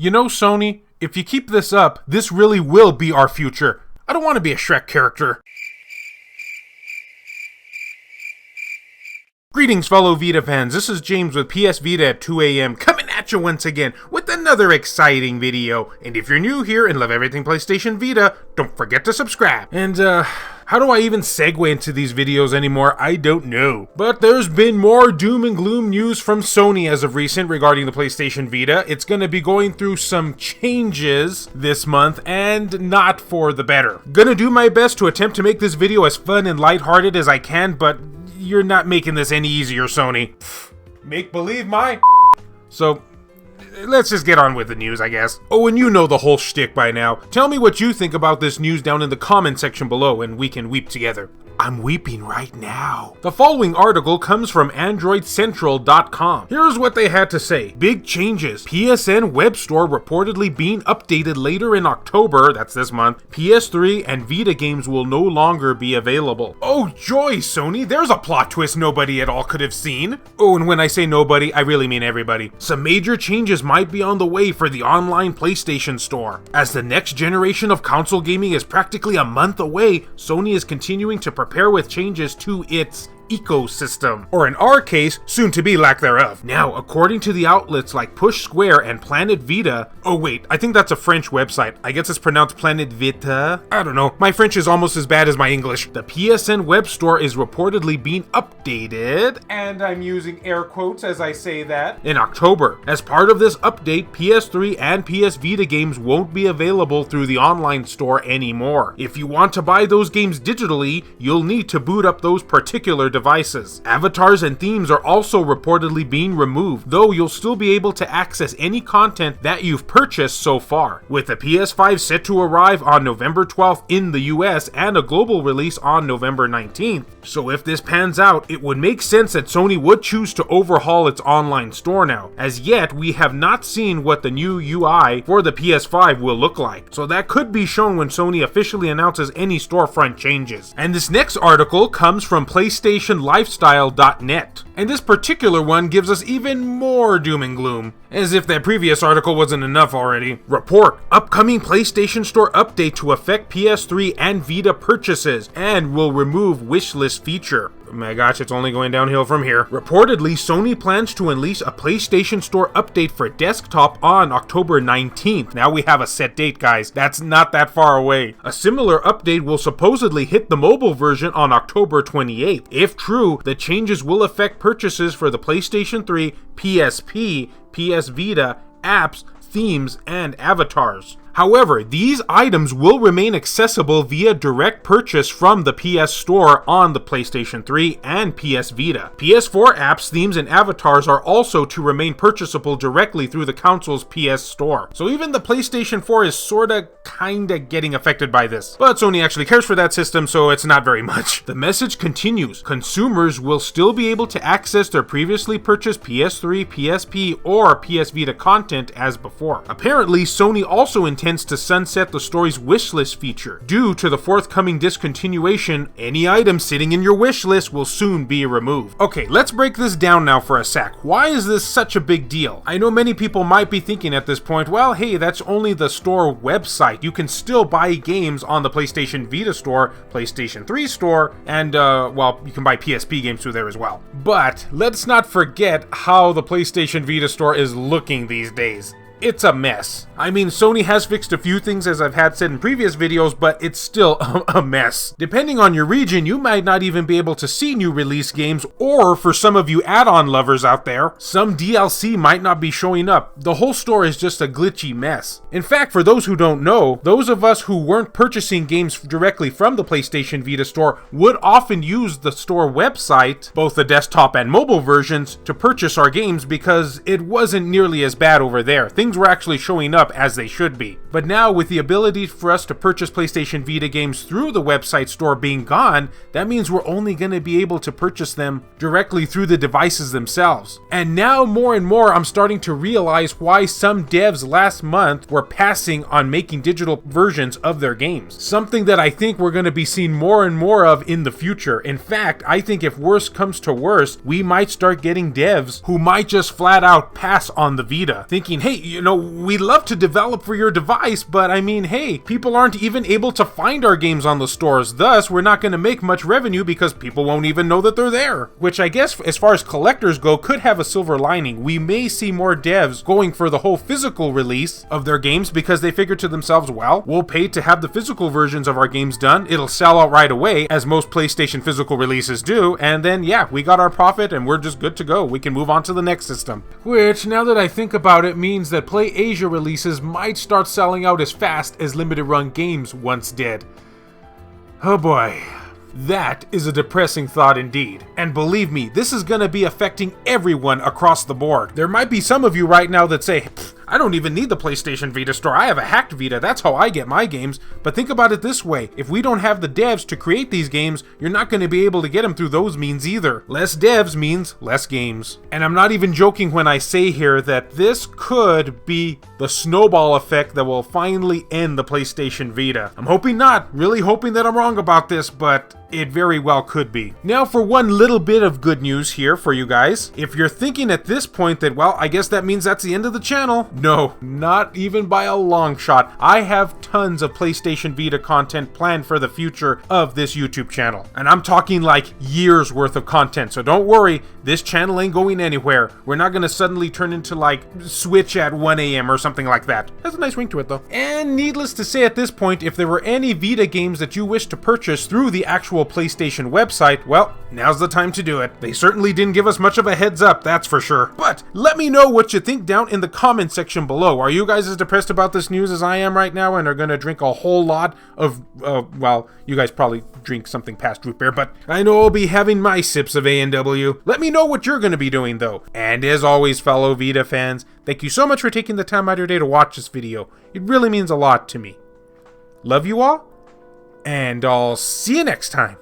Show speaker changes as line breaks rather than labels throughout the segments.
You know, Sony, if you keep this up, this really will be our future. I don't want to be a Shrek character. Greetings, fellow Vita fans. This is James with PSVita at 2 a.m. coming at you once again with another exciting video. And if you're new here and love everything PlayStation Vita, don't forget to subscribe. And, how do I even segue into these videos anymore? I don't know. But there's been more doom and gloom news from Sony as of recent regarding the PlayStation Vita. It's going to be going through some changes this month, and not for the better. Gonna do my best to attempt to make this video as fun and lighthearted as I can, but you're not making this any easier, Sony. Make believe my... So, let's just get on with the news, I guess. Oh, and you know the whole shtick by now. Tell me what you think about this news down in the comment section below, and we can weep together. I'm weeping right now. The following article comes from AndroidCentral.com. Here's what they had to say. Big changes. PSN web store reportedly being updated later in October, that's this month. PS3 and Vita games will no longer be available. Oh joy, Sony, there's a plot twist nobody at all could have seen. Oh, and when I say nobody, I really mean everybody. Some major changes might be on the way for the online PlayStation Store. As the next generation of console gaming is practically a month away, Sony is continuing to prepare with changes to its ecosystem, or in our case, soon to be lack thereof. Now, according to the outlets like Push Square and Planet Vita, oh wait, I think that's a French website. I guess it's pronounced Planet Vita? I don't know. My French is almost as bad as my English. The PSN web store is reportedly being updated, and I'm using air quotes as I say that, in October. As part of this update, PS3 and PS Vita games won't be available through the online store anymore. If you want to buy those games digitally, you'll need to boot up those particular devices. Avatars and themes are also reportedly being removed, though you'll still be able to access any content that you've purchased so far. With the PS5 set to arrive on November 12th in the US and a global release on November 19th. So if this pans out, it would make sense that Sony would choose to overhaul its online store now. As yet, we have not seen what the new UI for the PS5 will look like, so that could be shown when Sony officially announces any storefront changes. And this next article comes from PlayStationLifestyle.net, and this particular one gives us even more doom and gloom, as if that previous article wasn't enough already. Report: upcoming PlayStation Store update to affect PS3 and Vita purchases, and will remove wishlist feature. Oh my gosh, it's only going downhill from here. Reportedly, Sony plans to unleash a PlayStation Store update for desktop on October 19th. Now we have a set date, guys. That's not that far away. A similar update will supposedly hit the mobile version on October 28th. If true, the changes will affect purchases for the PlayStation 3, PSP, PS Vita, apps, themes, and avatars. However, these items will remain accessible via direct purchase from the PS Store on the PlayStation 3 and PS Vita. PS4 apps, themes, and avatars are also to remain purchasable directly through the console's PS Store. So even the PlayStation 4 is kinda getting affected by this. But Sony actually cares for that system, so it's not very much. The message continues. Consumers will still be able to access their previously purchased PS3, PSP, or PS Vita content as before. Apparently, Sony also intends to sunset the store's wishlist feature. Due to the forthcoming discontinuation, any item sitting in your wishlist will soon be removed. Okay, let's break this down now for a sec. Why is this such a big deal? I know many people might be thinking at this point, well, hey, that's only the store website. You can still buy games on the PlayStation Vita store, PlayStation 3 store, and, well, you can buy PSP games through there as well. But let's not forget how the PlayStation Vita store is looking these days. It's a mess. I mean, Sony has fixed a few things, as I've had said in previous videos, but it's still a mess. Depending on your region, you might not even be able to see new release games, or for some of you add-on lovers out there, some DLC might not be showing up. The whole store is just a glitchy mess. In fact, for those who don't know, those of us who weren't purchasing games directly from the PlayStation Vita store would often use the store website, both the desktop and mobile versions, to purchase our games because it wasn't nearly as bad over there. Things were actually showing up as they should be. But now, with the ability for us to purchase PlayStation Vita games through the website store being gone, that means we're only going to be able to purchase them directly through the devices themselves. And now more and more I'm starting to realize why some devs last month were passing on making digital versions of their games. Something that I think we're going to be seeing more and more of in the future. In fact, I think if worse comes to worse, we might start getting devs who might just flat out pass on the Vita, thinking, hey, you know, we love to develop for your device, but I mean, hey, people aren't even able to find our games on the stores, thus we're not going to make much revenue because people won't even know that they're there. Which I guess, as far as collectors go, could have a silver lining. We may see more devs going for the whole physical release of their games because they figure to themselves, well, we'll pay to have the physical versions of our games done, it'll sell out right away, as most PlayStation physical releases do, and then yeah, we got our profit and we're just good to go. We can move on to the next system. Which, now that I think about it, means that Play Asia releases might start selling out as fast as limited run games once did. Oh boy. That is a depressing thought indeed. And believe me, this is gonna be affecting everyone across the board. There might be some of you right now that say, I don't even need the PlayStation Vita store, I have a hacked Vita, that's how I get my games. But think about it this way, if we don't have the devs to create these games, you're not going to be able to get them through those means either. Less devs means less games. And I'm not even joking when I say here that this could be the snowball effect that will finally end the PlayStation Vita. I'm hoping not, really hoping that I'm wrong about this, but it very well could be. Now for one little bit of good news here for you guys. If you're thinking at this point that, well, I guess that means that's the end of the channel. No, not even by a long shot. I have tons of PlayStation Vita content planned for the future of this YouTube channel. And I'm talking like years worth of content, so don't worry, this channel ain't going anywhere. We're not gonna suddenly turn into like Switch at 1 AM or something like that. Has a nice ring to it though. And needless to say at this point, if there were any Vita games that you wish to purchase through the actual PlayStation website, well, now's the time to do it. They certainly didn't give us much of a heads up, that's for sure. But let me know what you think down in the comment section below. Are you guys as depressed about this news as I am right now and are gonna drink a whole lot of, well, you guys probably drink something past root beer, but I know I'll be having my sips of A&W. Let me know what you're gonna be doing though. And as always, fellow Vita fans, thank you so much for taking the time out of your day to watch this video. It really means a lot to me. Love you all, and I'll see you next time.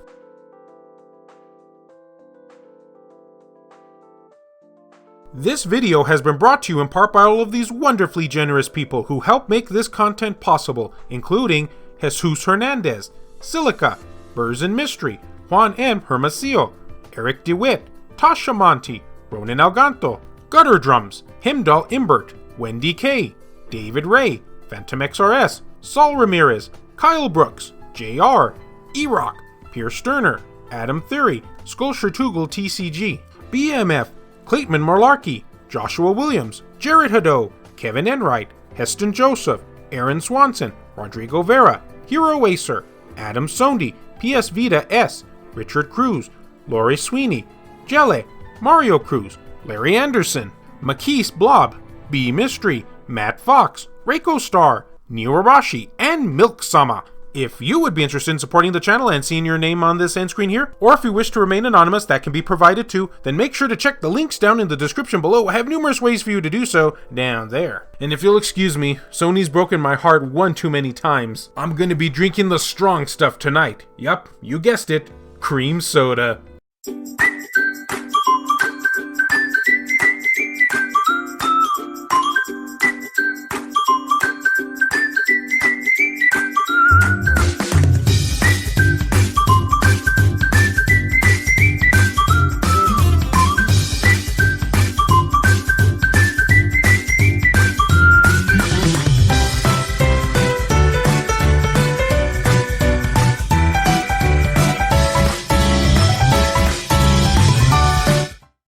This video has been brought to you in part by all of these wonderfully generous people who help make this content possible, including Jesus Hernandez, Silica, Burrs and Mystery, Juan M. Hermosillo, Eric DeWitt, Tasha Monty, Ronan Alganto, Gutter Drums, Himdall Imbert, Wendy K, David Ray, Phantom XRS, Saul Ramirez, Kyle Brooks, JR, E-Rock, Pierce Sterner, Adam Theory, Skulshire Tugel TCG, BMF, Clayton Marlarkey, Joshua Williams, Jared Haddo, Kevin Enright, Heston Joseph, Aaron Swanson, Rodrigo Vera, Hero Acer, Adam Sondi, PSVita S, Richard Cruz, Lori Sweeney, Jelle, Mario Cruz, Larry Anderson, Makis Blob, B Mystery, Matt Fox, Reiko Star, Neo Arashi, and Milk Sama. If you would be interested in supporting the channel and seeing your name on this end screen here, or if you wish to remain anonymous, that can be provided too, then make sure to check the links down in the description below. I have numerous ways for you to do so down there. And if you'll excuse me, Sony's broken my heart one too many times. I'm gonna be drinking the strong stuff tonight. Yup, you guessed it, cream soda.